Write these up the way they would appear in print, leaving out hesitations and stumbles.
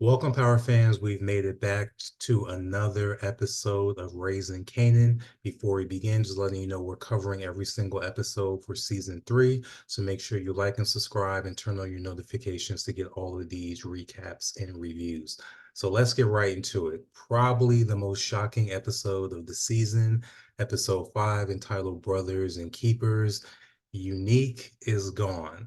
Welcome, Power fans. We've made it back to another episode of Raising Kanan. Before we begin, just letting you know we're covering every single episode for season 3. So make sure you like and subscribe and turn on your notifications to get all of these recaps and reviews. So let's get right into it. Probably the most shocking episode of the season, episode 5, entitled Brothers and Keepers. Unique is gone,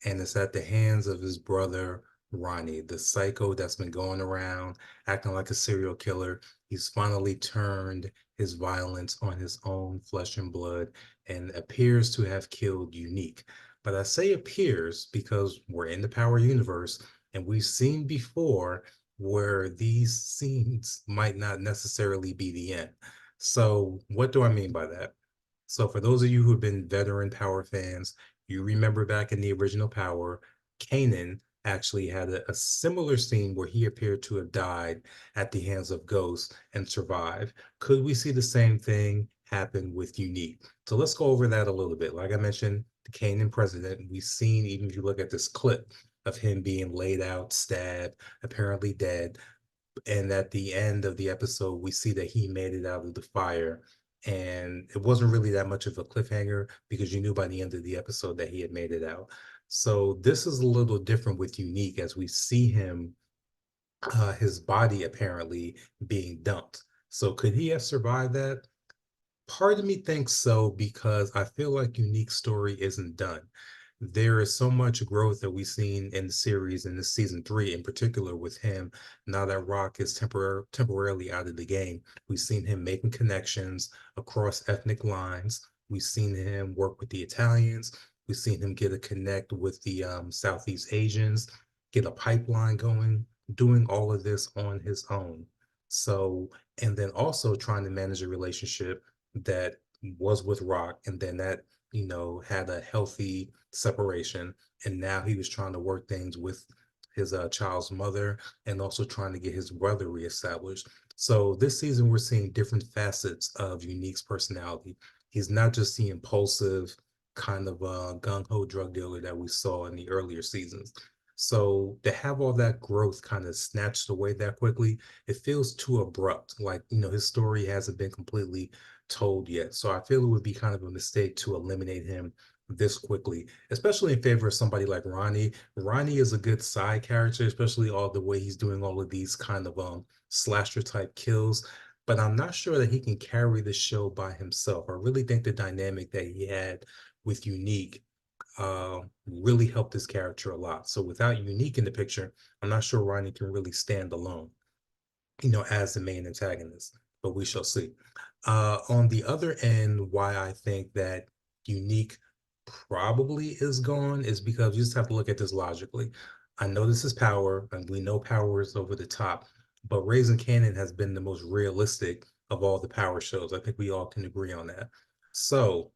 and it's at the hands of his brother Ronnie, the psycho that's been going around acting like a serial killer. He's finally turned his violence on his own flesh and blood and appears to have killed Unique. But I say appears because we're in the Power universe and we've seen before where these scenes might not necessarily be the end. So, what do I mean by that? So for those of you who've been veteran Power fans, you remember back in the original Power, Kanan actually had a similar scene where he appeared to have died at the hands of ghosts and survived. Could we see the same thing happen with Unique? So let's go over that a little bit. Like I mentioned, the Kanan president, we've seen, even if you look at this clip of him being laid out, stabbed, apparently dead, and at the end of the episode we see that he made it out of the fire, and it wasn't really that much of a cliffhanger because you knew by the end of the episode that he had made it out. So this is a little different with Unique as we see him, his body apparently being dumped. So could he have survived that? Part of me thinks so because I feel like Unique's story isn't done. There is so much growth that we've seen in the series in this season 3 in particular with him. Now that Rock is temporarily out of the game, we've seen him making connections across ethnic lines. We've seen him work with the Italians. We've seen him get a connect with the Southeast Asians, get a pipeline going, doing all of this on his own. So, and then also trying to manage a relationship that was with Rock, and then that, had a healthy separation. And now he was trying to work things with his child's mother and also trying to get his brother reestablished. So this season, we're seeing different facets of Unique's personality. He's not just the impulsive kind of gung ho drug dealer that we saw in the earlier seasons. So to have all that growth kind of snatched away that quickly, it feels too abrupt. Like, his story hasn't been completely told yet. So I feel it would be kind of a mistake to eliminate him this quickly, especially in favor of somebody like Ronnie. Ronnie is a good side character, especially all the way he's doing all of these kind of slasher type kills. But I'm not sure that he can carry the show by himself. I really think the dynamic that he had with Unique really helped his character a lot. So without Unique in the picture, I'm not sure Ronnie can really stand alone, as the main antagonist, but we shall see. On the other end, why I think that Unique probably is gone is because you just have to look at this logically. I know this is Power, and we know Power is over the top, but Raising Kanan has been the most realistic of all the Power shows. I think we all can agree on that. So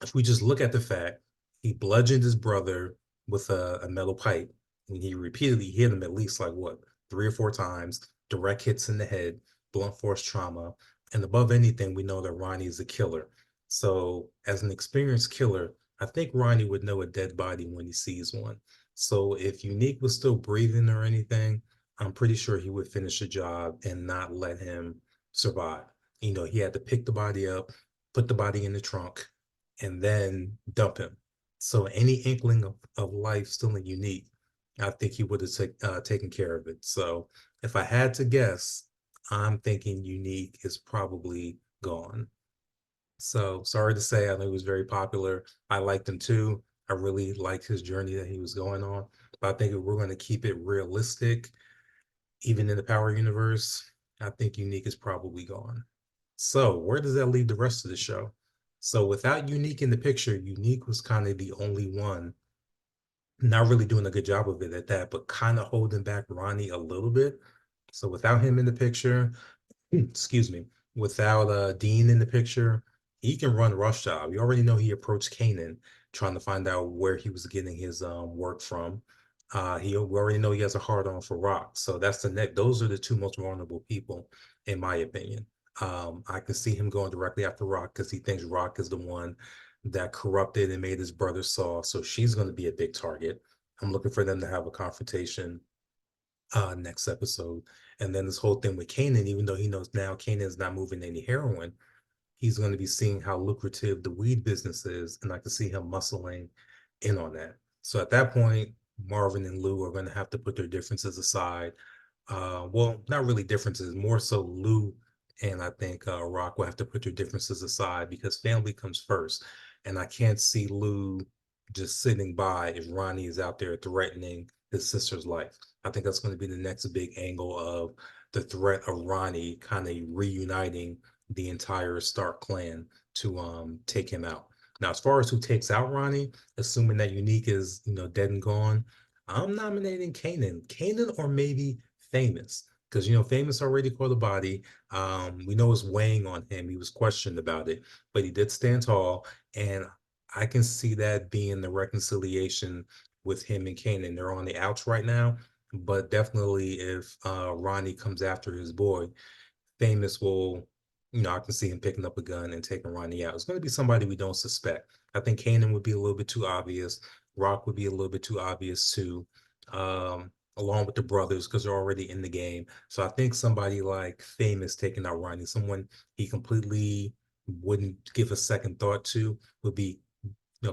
if we just look at the fact he bludgeoned his brother with a metal pipe, and he repeatedly hit him at least like what, 3 or 4 times, direct hits in the head, blunt force trauma, and above anything, we know that Ronnie is a killer. So as an experienced killer, I think Ronnie would know a dead body when he sees one. So if Unique was still breathing or anything, I'm pretty sure he would finish the job and not let him survive. He had to pick the body up, put the body in the trunk, and then dump him. So any inkling of life still in Unique, I think he would have taken care of it. So if I had to guess, I'm thinking Unique is probably gone. So sorry to say, I know he was very popular. I liked him too. I really liked his journey that he was going on. But I think if we're going to keep it realistic, even in the Power universe, I think Unique is probably gone. So where does that leave the rest of the show? So without Unique in the picture, Unique was kind of the only one not really doing a good job of it at that, but kind of holding back Ronnie a little bit. So without him in the picture, excuse me, without Dean in the picture, he can run Rush Job. You already know he approached Kanan trying to find out where he was getting his work from. We already know he has a hard on for Rock. So that's the neck. Those are the two most vulnerable people, in my opinion. I can see him going directly after Rock because he thinks Rock is the one that corrupted and made his brother soft. So she's going to be a big target. I'm looking for them to have a confrontation. next episode. And then this whole thing with Kanan, even though he knows now Kanan's not moving any heroin, he's going to be seeing how lucrative the weed business is, and I can see him muscling in on that. So at that point, Marvin and Lou are going to have to put their differences aside. Well, not really differences, more so Lou and I think Rock will have to put their differences aside because family comes first. And I can't see Lou just sitting by if Ronnie is out there threatening his sister's life. I think that's going to be the next big angle of the threat of Ronnie kind of reuniting the entire Stark clan to take him out. Now, as far as who takes out Ronnie, assuming that Unique is dead and gone, I'm nominating Kanan. Kanan or maybe Famous. Because Famous already caught the body. We know it's weighing on him. He was questioned about it, but he did stand tall. And I can see that being the reconciliation with him and Kanan. They're on the outs right now, but definitely if Ronnie comes after his boy, Famous will, I can see him picking up a gun and taking Ronnie out. It's going to be somebody we don't suspect. I think Kanan would be a little bit too obvious. Rock would be a little bit too obvious too, along with the brothers because they're already in the game. So I think somebody like Famous taking out Ronnie, someone he completely wouldn't give a second thought to, would be,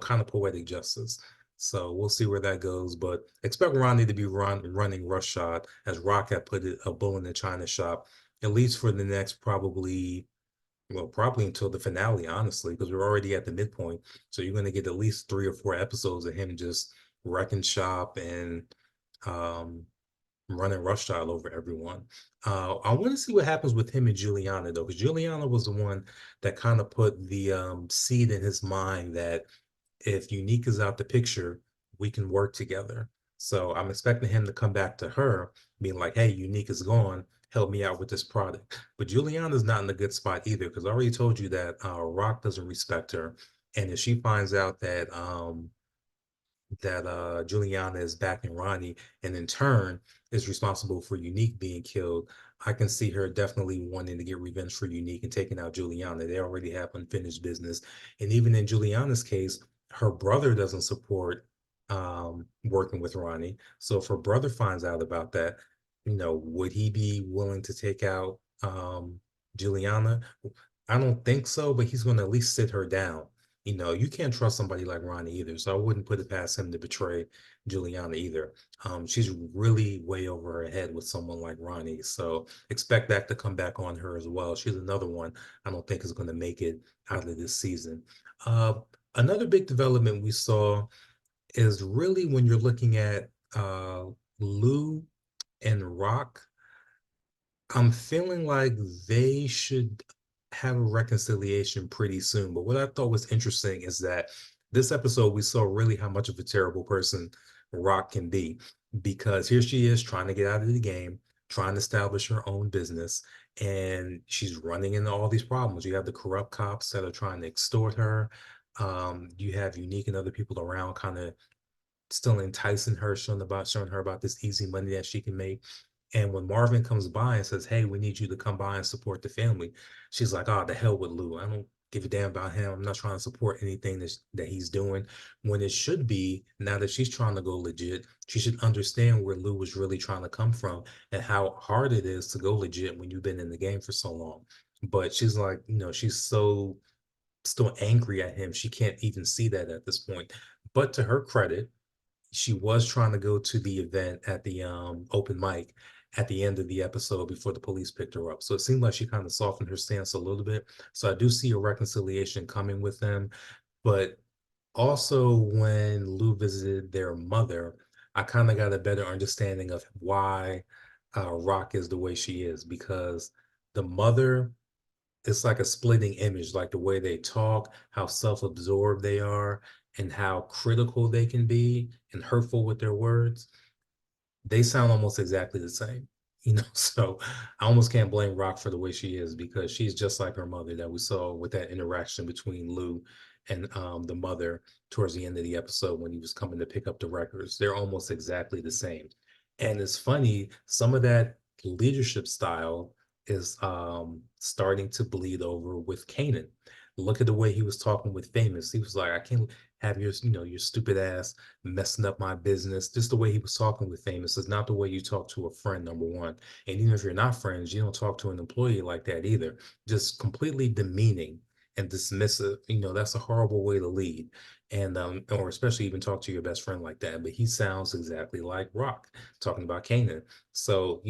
kind of poetic justice. So we'll see where that goes. But expect Ronnie to be running rush shot, as Rock had put it, a bull in the china shop, at least for the next probably until the finale, honestly, because we're already at the midpoint. So you're going to get at least 3 or 4 episodes of him just wrecking shop and um, running rush shot over everyone. I want to see what happens with him and Juliana, though, because Juliana was the one that kind of put the seed in his mind that if Unique is out the picture, we can work together. So I'm expecting him to come back to her, being like, hey, Unique is gone. Help me out with this product. But Juliana's not in a good spot either, because I already told you that Rock doesn't respect her. And if she finds out that Juliana is backing Ronnie and in turn is responsible for Unique being killed, I can see her definitely wanting to get revenge for Unique and taking out Juliana. They already have unfinished business. And even in Juliana's case, her brother doesn't support working with Ronnie. So if her brother finds out about that, would he be willing to take out Juliana? I don't think so, but he's going to at least sit her down. You can't trust somebody like Ronnie either. So I wouldn't put it past him to betray Juliana either. She's really way over her head with someone like Ronnie. So expect that to come back on her as well. She's another one I don't think is going to make it out of this season. Uh, Another big development we saw is really when you're looking at Lou and Rock. I'm feeling like they should have a reconciliation pretty soon. But what I thought was interesting is that this episode we saw really how much of a terrible person Rock can be, because here she is trying to get out of the game, trying to establish her own business, and she's running into all these problems. You have the corrupt cops that are trying to extort her. You have Unique and other people around kind of still enticing her, showing her about this easy money that she can make. And when Marvin comes by and says, hey, we need you to come by and support the family, she's like, oh, the hell with Lou. I don't give a damn about him. I'm not trying to support anything that he's doing. When it should be, now that she's trying to go legit, she should understand where Lou was really trying to come from and how hard it is to go legit when you've been in the game for so long. But she's like, she's so still angry at him. She can't even see that at this point. But to her credit, she was trying to go to the event at the open mic at the end of the episode before the police picked her up. So it seemed like she kind of softened her stance a little bit. So I do see a reconciliation coming with them. But also when Lou visited their mother, I kind of got a better understanding of why Rock is the way she is, because the mother, it's like a splitting image, like the way they talk, how self-absorbed they are, and how critical they can be and hurtful with their words. They sound almost exactly the same, So I almost can't blame Rock for the way she is, because she's just like her mother that we saw with that interaction between Lou and the mother towards the end of the episode when he was coming to pick up the records. They're almost exactly the same. And it's funny, some of that leadership style is starting to bleed over with Kanan. Look at the way he was talking with Famous. He was like, I can't have your, your stupid ass messing up my business. Just the way he was talking with Famous is not the way you talk to a friend, number one. And even if you're not friends, you don't talk to an employee like that either. Just completely demeaning and dismissive. That's a horrible way to lead. And or especially even talk to your best friend like that. But he sounds exactly like Rock talking about Kanan. So,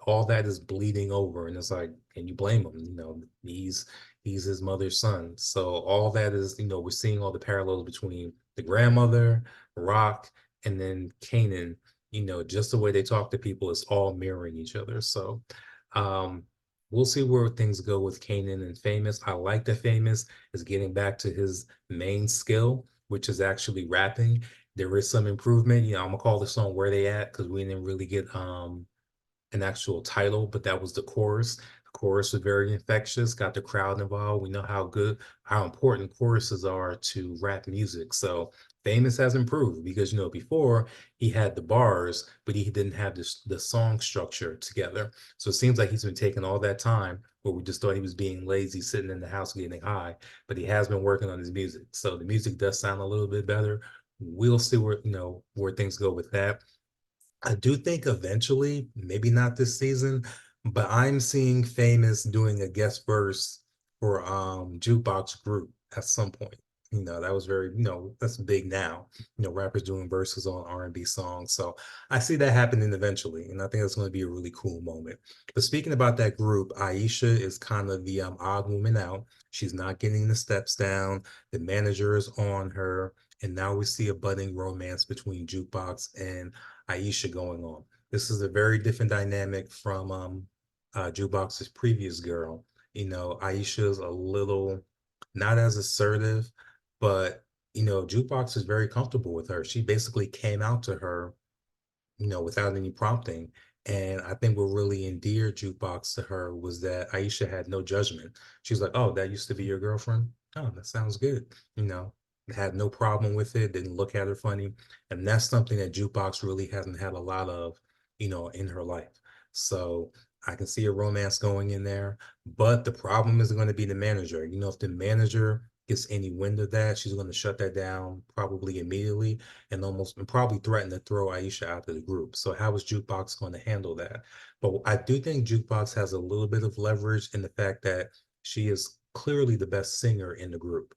all that is bleeding over, and it's like, can you blame him? He's his mother's son. So all that is, we're seeing all the parallels between the grandmother, Rock, and then Kanan. Just the way they talk to people is all mirroring each other. So um we'll see where things go with Kanan and Famous. I like that Famous is getting back to his main skill, which is actually rapping. There is some improvement. I'm gonna call the song Where They At because we didn't really get an actual title, but that was the chorus. The chorus was very infectious, got the crowd involved. We know how important choruses are to rap music. So Famous has improved because before he had the bars, but he didn't have the song structure together. So it seems like he's been taking all that time where we just thought he was being lazy, sitting in the house getting high, but he has been working on his music. So the music does sound a little bit better. We'll see where things go with that. I do think eventually, maybe not this season, but I'm seeing Famous doing a guest verse for Jukebox Group at some point. That was very, that's big now. Rappers doing verses on R&B songs. So I see that happening eventually, and I think that's going to be a really cool moment. But speaking about that group, Aisha is kind of the odd woman out. She's not getting the steps down. The manager is on her, and now we see a budding romance between Jukebox and Iesha going on. This is a very different dynamic from Jukebox's previous girl. Aisha's a little not as assertive, but Jukebox is very comfortable with her. She basically came out to her, without any prompting. And I think what really endeared Jukebox to her was that Aisha had no judgment. She was like, "Oh, that used to be your girlfriend? Oh, that sounds good." Had no problem with it, didn't look at her funny. And that's something that Jukebox really hasn't had a lot of, in her life. So I can see a romance going in there, but the problem is going to be the manager. If the manager gets any wind of that, she's going to shut that down probably immediately and probably threaten to throw Aisha out of the group. So how is Jukebox going to handle that? But I do think Jukebox has a little bit of leverage in the fact that she is clearly the best singer in the group.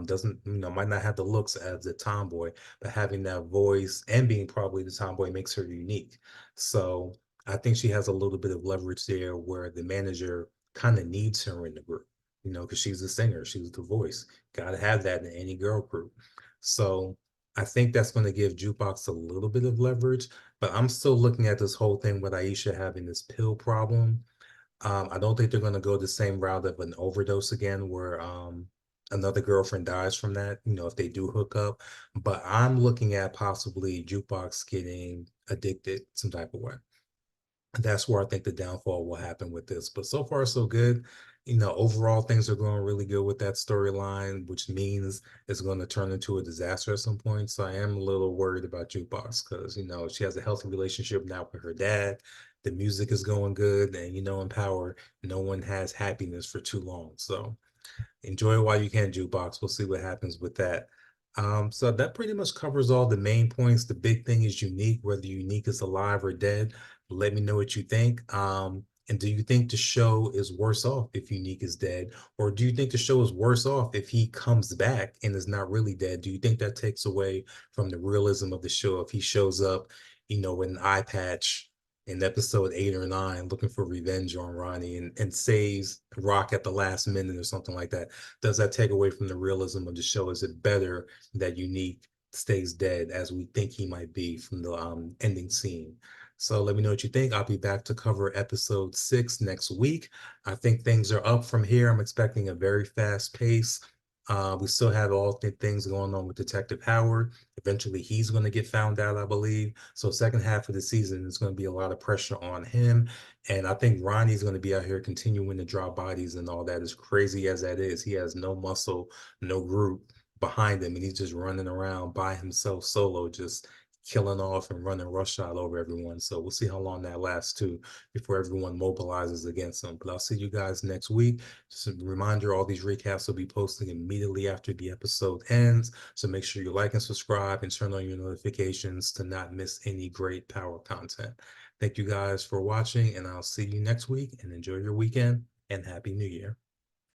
Doesn't, might not have the looks as the tomboy, but having that voice and being probably the tomboy makes her unique. So I think she has a little bit of leverage there where the manager kind of needs her in the group, because she's a singer, she's the voice. Got to have that in any girl group. So I think that's going to give Jukebox a little bit of leverage, but I'm still looking at this whole thing with Aisha having this pill problem. I don't think they're going to go the same route of an overdose again, where another girlfriend dies from that, if they do hook up. But I'm looking at possibly Jukebox getting addicted some type of way. That's where I think the downfall will happen with this. But so far, so good. Overall, things are going really good with that storyline, which means it's going to turn into a disaster at some point. So I am a little worried about Jukebox because, she has a healthy relationship now with her dad. The music is going good. And, in Power, no one has happiness for too long. So enjoy it while you can, Jukebox. We'll see what happens with that. So that pretty much covers all the main points. The big thing is Unique, whether Unique is alive or dead. Let me know what you think. And do you think the show is worse off if Unique is dead? Or do you think the show is worse off if he comes back and is not really dead? Do you think that takes away from the realism of the show if he shows up, with an eye patch in episode 8 or 9 looking for revenge on Ronnie and saves Rock at the last minute or something like that? Does that take away from the realism of the show? Is it better that Unique stays dead as we think he might be from the ending scene? So let me know what you think. I'll be back to cover episode 6 next week. I think things are up from here. I'm expecting a very fast pace. We still have all the things going on with Detective Howard. Eventually, he's going to get found out, I believe. So, second half of the season is going to be a lot of pressure on him. And I think Ronnie's going to be out here continuing to drop bodies and all that. As crazy as that is, he has no muscle, no group behind him, and he's just running around by himself solo, just killing off and running roughshod over everyone. So we'll see how long that lasts too before everyone mobilizes against them. But I'll see you guys next week. Just a reminder, all these recaps will be posting immediately after the episode ends. So make sure you like and subscribe and turn on your notifications to not miss any great power content. Thank you guys for watching, and I'll see you next week, and enjoy your weekend and Happy New Year.